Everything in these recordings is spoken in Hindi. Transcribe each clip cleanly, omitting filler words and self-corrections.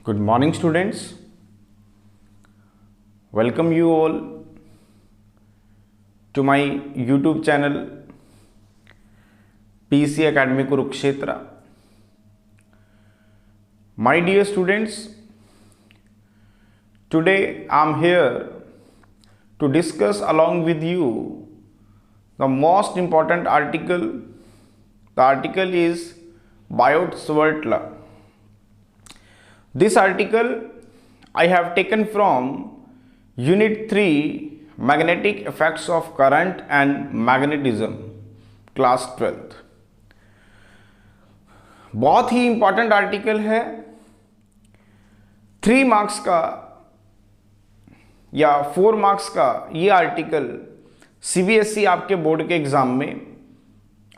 Good morning, students. Welcome you all to my YouTube channel PC Academy Kurukshetra. My dear students, today I am here to discuss along with you the most important article. The article is Biot-Savart law. This article I have taken from Unit 3 Magnetic Effects of Current and Magnetism, Class 12th. बहुत ही इंपॉर्टेंट आर्टिकल है। 3 मार्क्स का या 4 मार्क्स का ये आर्टिकल CBSE आपके बोर्ड के एग्जाम में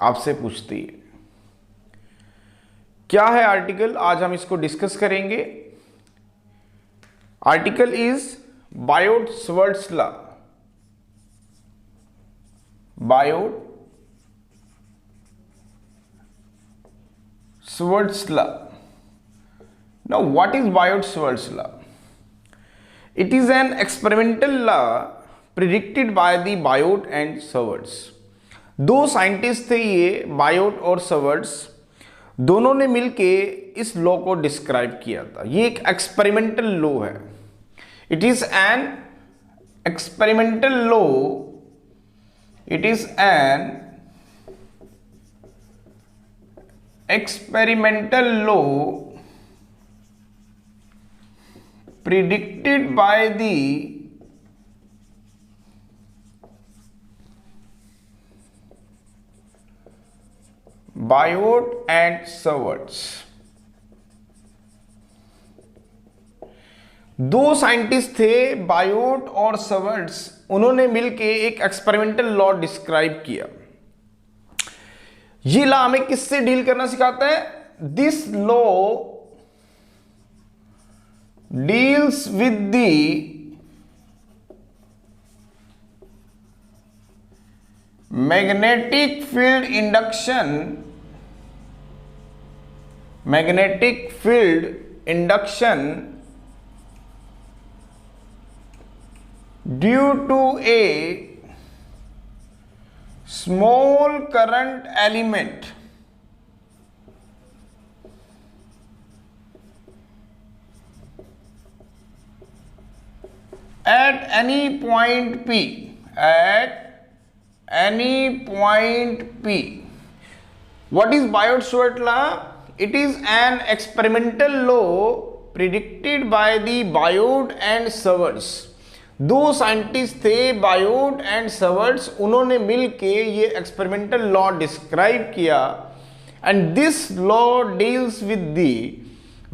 आपसे पूछती है। क्या है आर्टिकल, आज हम इसको डिस्कस करेंगे। Article is Biot Savart's law. Biot Savart's law. Now what is Biot Savart's law? It is an experimental law predicted by the Biot and Savart's. 2 scientist थे ये, बायोट और सवर्ट्स। दोनों ने मिलके इस लॉ को डिस्क्राइब किया था। ये एक एक्सपेरिमेंटल लॉ है। It is an experimental law. It is an experimental law predicted by the Biot and Savart's. 2 scientist थे, बायोट और सवर्ट्स। उन्होंने मिलके एक एक्सपेरिमेंटल लॉ डिस्क्राइब किया। ये लॉ हमें किससे डील करना सिखाता है? This law deals with the magnetic field induction due to a small current element at any point P. What is Biot-Savart law? It is an experimental law predicted by the Biot and Swartz. 2 scientist थे, बायोट एंड सवर्ट्स। उन्होंने मिलके ये एक्सपेरिमेंटल लॉ डिस्क्राइब किया। And this law deals with the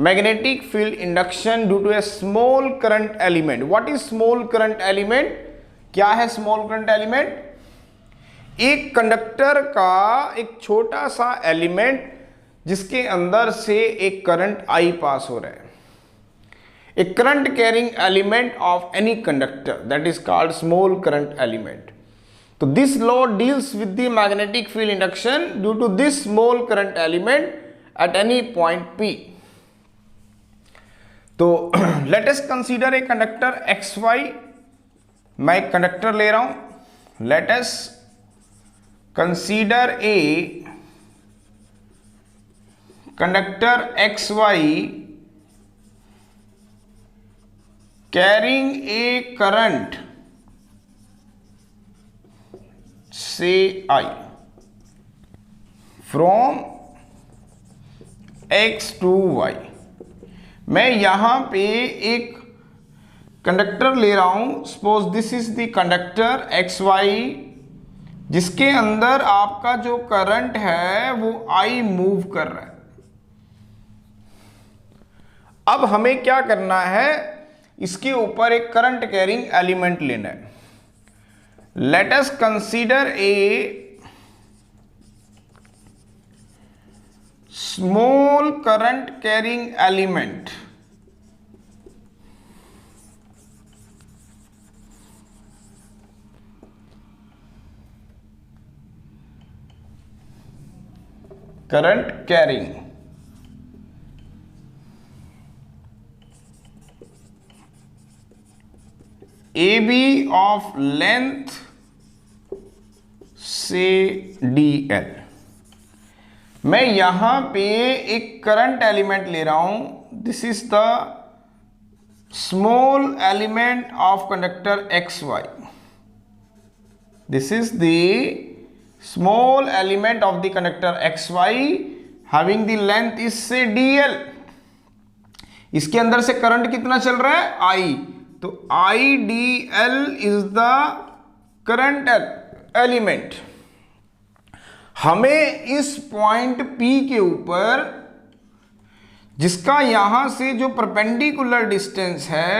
magnetic field induction due to a small current element. What is small current element? क्या है स्मॉल करंट एलिमेंट? एक कंडक्टर का एक छोटा सा एलिमेंट जिसके अंदर से एक करंट आई पास हो रहा है। A current carrying element of any conductor, that is called small current element. So this law deals with the magnetic field induction due to this small current element at any point P. तो let us consider a conductor XY. मैं एक कंडक्टर ले रहा हूं। Let us consider a conductor XY carrying a current, say I, from X to Y। मैं यहां पे एक कंडक्टर ले रहा हूं। Suppose this is the conductor XY, जिसके अंदर आपका जो करंट है वो I मूव कर रहा है। अब हमें क्या करना है? इसके ऊपर एक करंट कैरिंग एलिमेंट लेना है। Let us consider a small current carrying element. current carrying A B of length say D L. मैं यहां पे एक करंट एलिमेंट ले रहा हूं, this is the small element of conductor X Y, this is the small element of the conductor X Y having the length is say D L. इसके अंदर से करंट कितना चल रहा है, आई, तो I D L is the current element. हमें इस पॉइंट P के ऊपर, जिसका यहां से जो परपेंडिकुलर डिस्टेंस है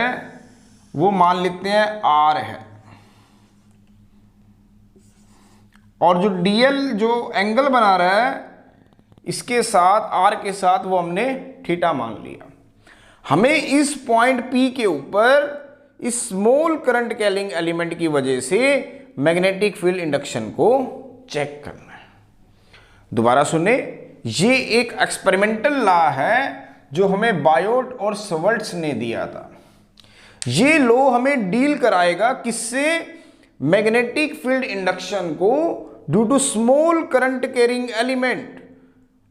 वो मान लेते हैं R है, और जो DL जो एंगल बना रहा है इसके साथ R के साथ वो हमने थीटा मान लिया। हमें इस पॉइंट P के ऊपर इस स्मॉल करंट कैरिंग एलिमेंट की वजह से मैग्नेटिक फील्ड इंडक्शन को चेक करना है। दोबारा सुने, ये एक एक्सपेरिमेंटल लॉ है जो हमें बायोट और सवर्ट्स ने दिया था। ये लॉ हमें डील कराएगा किससे, मैग्नेटिक फील्ड इंडक्शन को due to small current carrying element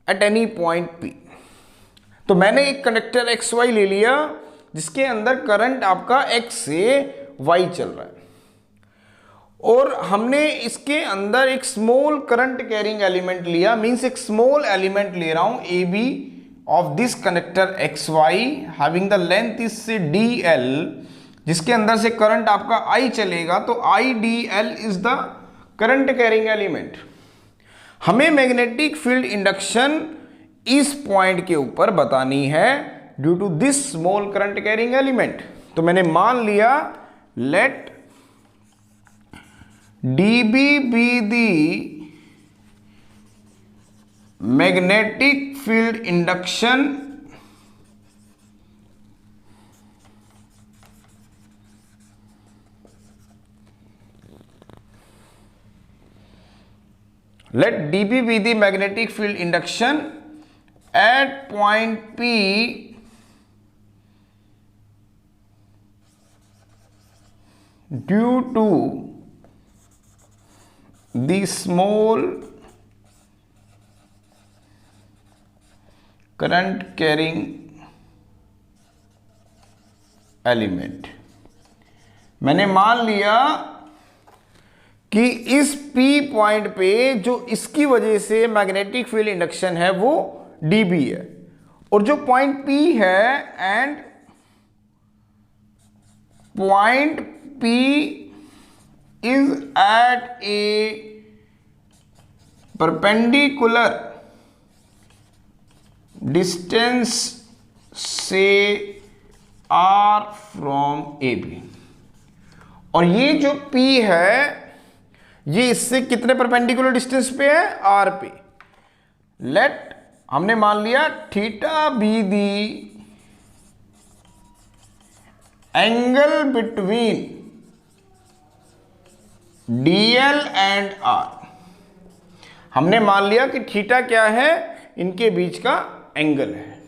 at any point P। तो मैंने एक कंडक्टर एक्स वाई ले लिया जिसके अंदर करंट आपका x से y चल रहा है, और हमने इसके अंदर एक स्मॉल करंट कैरिंग एलिमेंट लिया, मींस एक स्मॉल एलिमेंट ले रहा हूं A B of this conductor X Y having the length is say D L, जिसके अंदर से करंट आपका I चलेगा, तो I D L is the current carrying element. हमें मैग्नेटिक फील्ड इंडक्शन इस पॉइंट के ऊपर बतानी है due to this small current carrying element. तो मैंने मान लिया let dB be the magnetic field induction let dB be the magnetic field induction at point P due to the small current carrying element। मैंने मान लिया कि इस P पॉइंट पे जो इसकी वजह से मैग्नेटिक फील्ड इंडक्शन है वो dB है, और जो पॉइंट P है and point P is at a perpendicular distance से R from AB। और ये जो P है ये इससे कितने परपेंडिकुलर डिस्टेंस पे है, R पे। लेट हमने मान लिया theta be the angle between DL and R। हमने मान लिया कि थीटा क्या है, इनके बीच का एंगल है।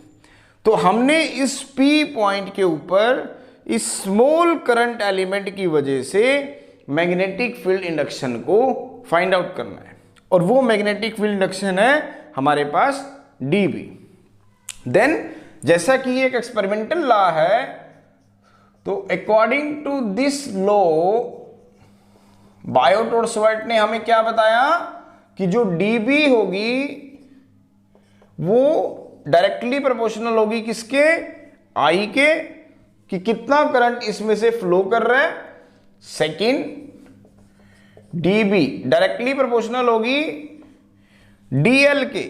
तो हमने इस P पॉइंट के ऊपर इस स्मॉल करंट एलिमेंट की वजह से मैग्नेटिक फील्ड इंडक्शन को फाइंड आउट करना है, और वो मैग्नेटिक फील्ड इंडक्शन है हमारे पास dB। देन जैसा कि ये एक एक्सपेरिमेंटल लॉ है, तो according to this law Biot और सवर्ट ने हमें क्या बताया कि जो dB होगी वो डायरेक्टली प्रोपोर्शनल होगी किसके, I के, कि कितना करंट इसमें से फ्लो कर रहा है। सेकंड, dB डायरेक्टली प्रोपोर्शनल होगी DL के,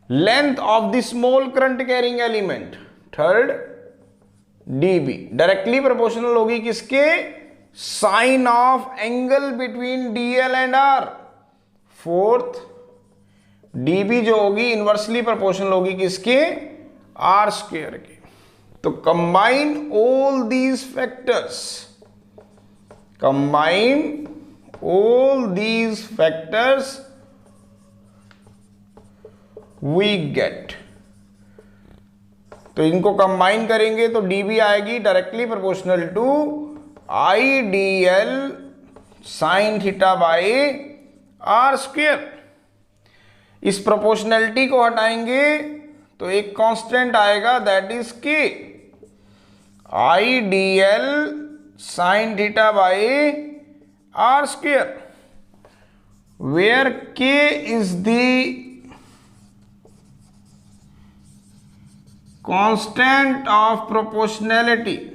length of the small current carrying element. Third, dB directly proportional होगी किसके, sine of angle between DL and R। Fourth, dB जो होगी इनवर्सली प्रोपोर्शनल होगी किसके, R स्क्वायर के। तो combine all these factors, combine all these factors we get. तो इनको कंबाइन करेंगे तो dB आएगी directly proportional to I D L sine theta by R square. इस प्रोपोर्शनैलिटी को हटाएंगे तो एक कांस्टेंट आएगा, that is K. I D L sine theta by R square, where K is the constant of proportionality.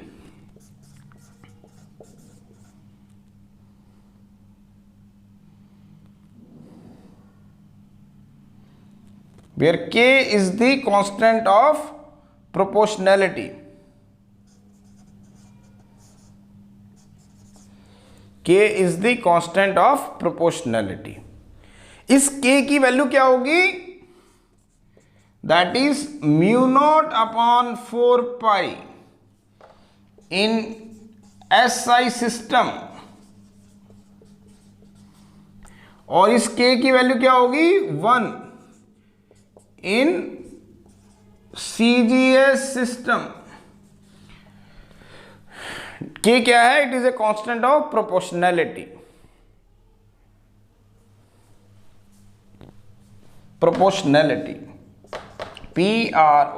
where k is the constant of proportionality। k is the constant of proportionality। इस k की वैल्यू क्या होगी? That is mu not upon 4 pi in SI system. और इस k की वैल्यू क्या होगी? 1 इन CGS सिस्टम। के क्या है? It is a constant of proportionality. Proportionality PROPONALITY,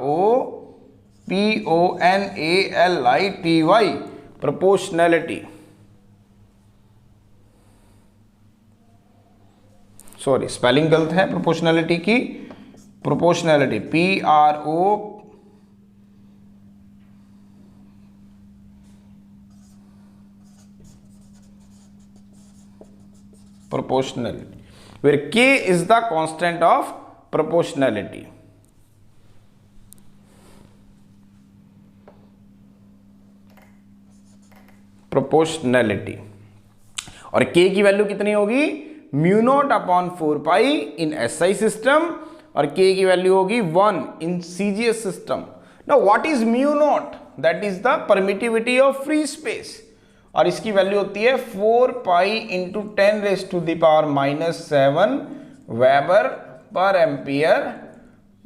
proportionality. Sorry, spelling गलत है प्रोपोर्शनैलिटी की। Proportionality PRO proportionality, where k is the constant of proportionality। proportionality और k की वैल्यू कितनी होगी? Mu not upon 4 pi in SI system, और k की वैल्यू होगी 1 इन CGS system. Now what is mu not? That is the permittivity of free space, और इसकी वैल्यू होती है 4 पाई इंटू 10⁻⁻7 वेबर पर ampere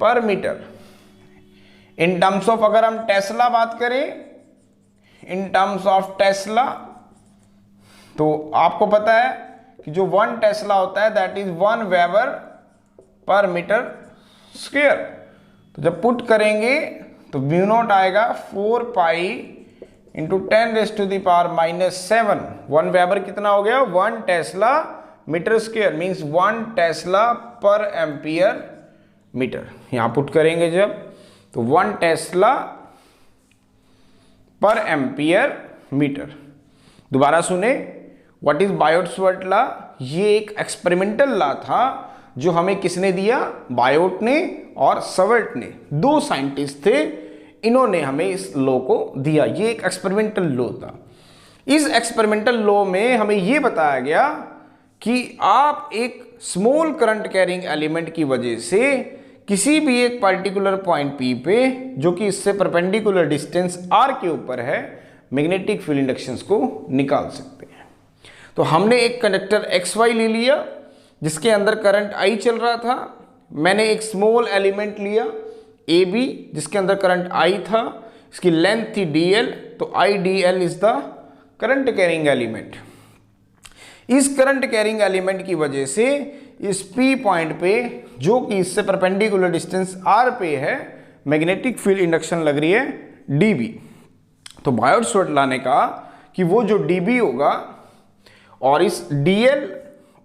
per metre. In terms of, अगर हम टेस्ला बात करें, इन टर्म्स ऑफ टेस्ला, तो आपको पता है कि जो 1 टेस्ला होता है that is 1 weber per metre square. तो जब पुट करेंगे तो म्यू नॉट आएगा 4 पाई इंटू 10⁻⁻7। 1 वेबर कितना हो गया? 1 tesla metre square, means 1 tesla per ampere metre. यहां पुट करेंगे जब, तो 1 टेस्ला पर एम्पियर मीटर। दोबारा सुने, व्हाट इज बायोट-सवर्ट लॉ? ये एक एक्सपेरिमेंटल लॉ था जो हमें किसने दिया? बायोट ने और सवर्ट ने, 2 साइंटिस्ट थे, इन्होंने हमें इस लॉ को दिया। ये एक एक्सपेरिमेंटल लॉ था। इस एक्सपेरिमेंटल लॉ में हमें यह बताया गया कि आप एक स्मॉल करंट कैरिंग एलिमेंट की वजह से किसी भी एक पर्टिकुलर पॉइंट P पे, जो कि इससे परपेंडिकुलर डिस्टेंस R के ऊपर है, मैग्नेटिक फील्ड इंडक्शंस को निकाल सकते हैं। तो हमने एक कंडक्टर XY ले लिया जिसके अंदर करंट I चल रहा था। मैंने एक स्मॉल एलिमेंट लिया AB जिसके अंदर करंट I था, इसकी लेंथ थी dl, तो IDL is the current carrying element. इस करंट कैरिंग एलिमेंट की वजह से इस P पॉइंट पे, जो कि इससे परपेंडिकुलर डिस्टेंस R पे है, मैग्नेटिक फील्ड इंडक्शन लग रही है dB। तो बायोट-सवर्ट लॉ ने कहा कि वो जो dB होगा और इस dl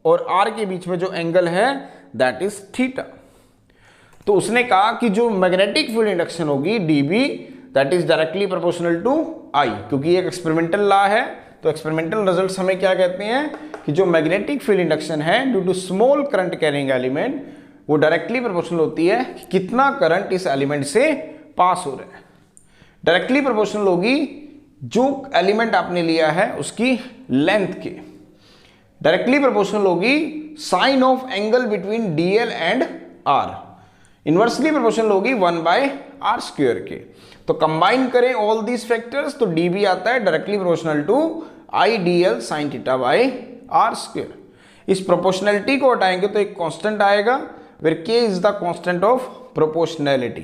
और R के बीच में जो एंगल है दैट इज थीटा। तो उसने कहा कि जो मैग्नेटिक फील्ड इंडक्शन होगी dB that is directly proportional to I, क्योंकि ये एक एक्सपेरिमेंटल लॉ है। तो एक्सपेरिमेंटल रिजल्ट्स हमें क्या कहते हैं कि जो मैग्नेटिक फील्ड इंडक्शन है due to small current carrying element, वो डायरेक्टली प्रोपोर्शनल होती है कि कितना करंट इस एलिमेंट से पास हो रहा है। डायरेक्टली प्रोपोर्शनल होगी जो एलिमेंट आपने लिया है उसकी लेंथ के। डायरेक्टली प्रोपोर्शनल होगी sine of angle between DL and R। Inversely proportional होगी 1/r² के। तो कंबाइन करें ऑल दीज फैक्टर्स तो dB आता है directly proportional to IDL sin theta by r²। इस प्रोपोर्शनैलिटी को हटाएंगे तो एक कांस्टेंट आएगा where k is the constant of proportionality।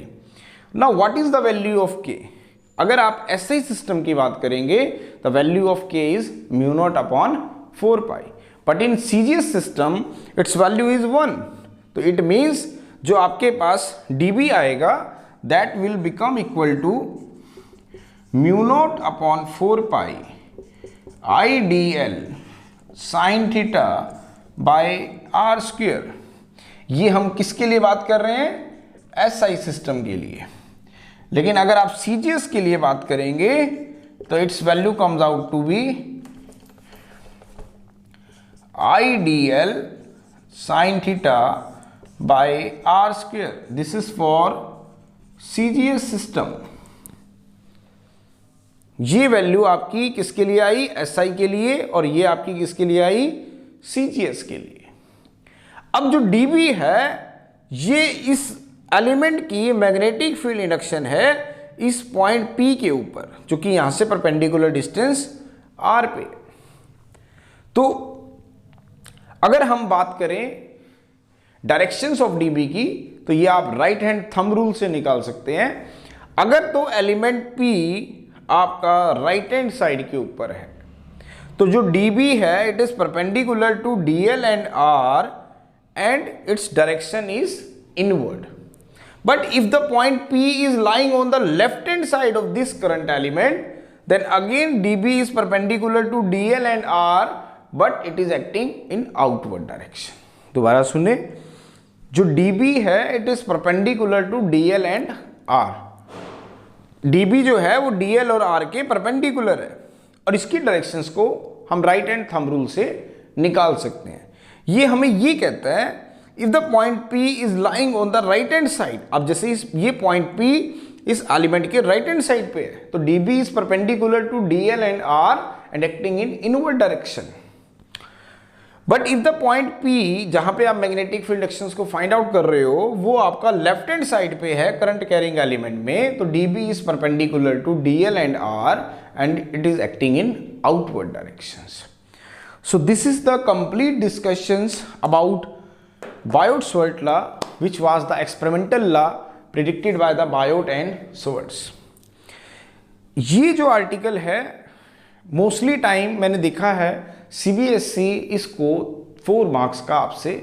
Now what is the value of k? अगर आप SI सिस्टम की बात करेंगे the value of k is mu not upon 4 pi, but in CGS system its value is 1। तो इट मीन्स जो आपके पास dB आएगा that will become equal to mu not upon 4 pi IDL sine theta by r square. ये हम किसके लिए बात कर रहे हैं? SI सिस्टम के लिए। लेकिन अगर आप CGS के लिए बात करेंगे तो its value comes out to be IDL sine theta by r square. This is for CGS system. ये वैल्यू आपकी किसके लिए आई? SI के लिए, और ये आपकी किसके लिए आई? CGS के लिए। अब जो dB है ये इस एलिमेंट की मैग्नेटिक फील्ड इंडक्शन है इस पॉइंट P के ऊपर, जो कि यहां से परपेंडिकुलर डिस्टेंस R पे। तो अगर हम बात करें डायरेक्शंस ऑफ dB की, तो ये आप राइट हैंड थंब रूल से निकाल सकते हैं। अगर तो एलिमेंट P आपका राइट हैंड साइड के ऊपर है तो जो dB है it is perpendicular to DL and R and its direction is inward. But if the point P is lying on the left hand side of this current element, then again dB is perpendicular to DL and R, but it is acting in outward direction. दोबारा सुने, जो dB है it is perpendicular to DL and R. dB जो है वो DL और R के perpendicular है, और इसकी डायरेक्शंस को हम राइट हैंड थंब रूल से निकाल सकते हैं। ये हमें ये कहता है if the point P is lying on the right hand side. अब जैसे ये पॉइंट P इस एलिमेंट के राइट हैंड साइड पे है तो dB is perpendicular to DL and R and acting in inward direction. But if the point P जहां पे आप मैग्नेटिक फील्ड एक्शंस को फाइंड आउट कर रहे हो वो आपका लेफ्ट हैंड साइड पे है करंट कैरिंग एलिमेंट में, तो dB is perpendicular to DL and R and it is acting in outward directions. So this is the complete discussions about Biot-Savart law, which was the experimental law predicted by the Biot and Savart। ये जो आर्टिकल है मोस्टली टाइम मैंने देखा है CBSE इसको 4 मार्क्स का आपसे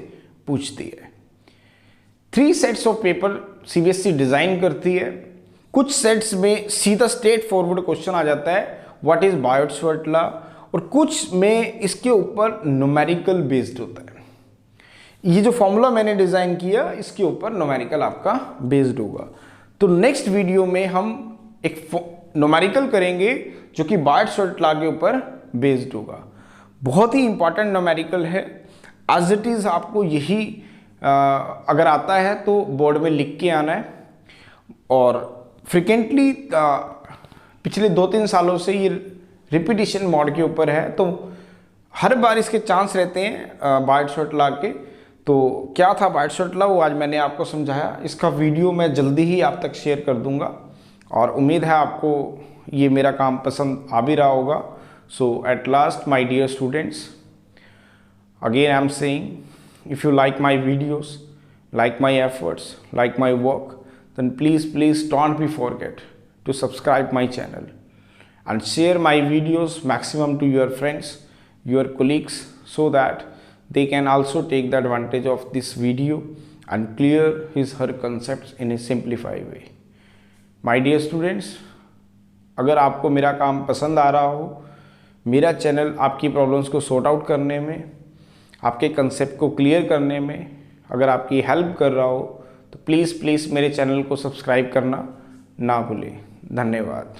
पूछती है। 3 sets of paper CBSE design करती है। कुछ सेट्स में सीधा स्ट्रेट फॉरवर्ड क्वेश्चन आ जाता है व्हाट इज Biot-Savart लॉ, और कुछ में इसके ऊपर न्यूमेरिकल बेस्ड होता है। ये जो फॉर्मूला मैंने डिजाइन किया इसके ऊपर न्यूमेरिकल आपका बेस्ड होगा। तो नेक्स्ट वीडियो में हम एक न्यूमेरिकल करेंगे जो कि Biot-Savart लॉ के ऊपर बेस्ड होगा। बहुत ही इंपॉर्टेंट न्यूमेरिकल है। एज इट इज आपको यही अगर आता है तो बोर्ड में लिख के आना है, और फ्रिक्वेंटली पिछले 2-3 सालों से ये रिपीटिशन मोड के ऊपर है, तो हर बार इसके चांस रहते हैं Biot-Savart लॉ के। तो क्या था Biot-Savart लॉ वो आज मैंने आपको समझाया। इसका वीडियो मैं जल्दी ही आप तक शेयर कर दूंगा, और उम्मीद है आपको ये मेरा काम पसंद आ भी रहा होगा। So at last my dear students, again I am saying if you like my videos, like my efforts, like my work, then please don't be forget to subscribe my channel and share my videos maximum to your friends, your colleagues, so that they can also take the advantage of this video and clear his her concepts in a simplified way. My dear students, अगर आपको मेरा काम पसंद आ रहा हो, मेरा चैनल आपकी प्रॉब्लम्स को सॉर्ट आउट करने में, आपके कंसेप्ट को क्लियर करने में अगर आपकी हेल्प कर रहा हो, तो प्लीज़ मेरे चैनल को सब्सक्राइब करना ना भूलें। धन्यवाद।